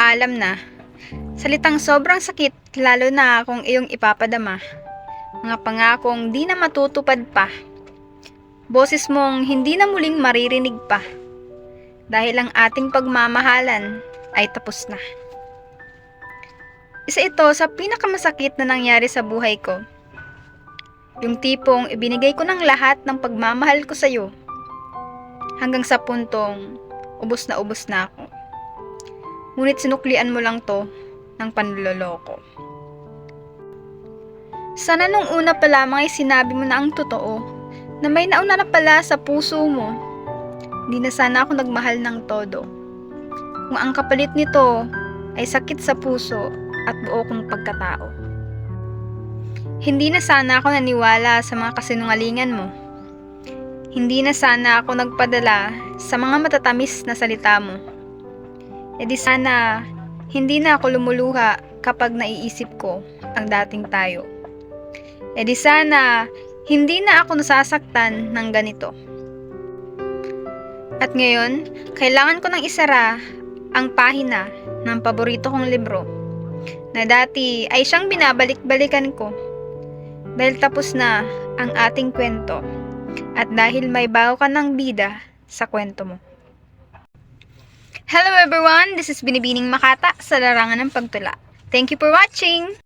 maalam na. Salitang sobrang sakit lalo na kung iyong ipapadama. Mga pangakong di na matutupad pa. Boses mong hindi na muling maririnig pa. Dahil ang ating pagmamahalan ay tapos na. Isa ito sa pinakamasakit na nangyari sa buhay ko. Yung tipong ibinigay ko ng lahat ng pagmamahal ko sa'yo. Hanggang sa puntong ubos na ako. Ngunit sinuklian mo lang to ng panloloko. Sana nung una pa lamang ay sinabi mo na ang totoo, na may nauna na pala sa puso mo. Di na sana ako nagmahal ng todo. Kung ang kapalit nito ay sakit sa puso at buo kong pagkatao. Hindi na sana ako naniwala sa mga kasinungalingan mo. Hindi na sana ako nagpadala sa mga matatamis na salita mo. E di sana hindi na ako lumuluha kapag naiisip ko ang dating tayo. E di sana hindi na ako nasasaktan ng ganito. At ngayon, kailangan ko nang isara ang pahina ng paborito kong libro na dati ay siyang binabalik-balikan ko dahil tapos na ang ating kwento at dahil may bago ka ng bida sa kwento mo. Hello everyone! This is Binibining Makata sa Larangan ng Pagtula. Thank you for watching!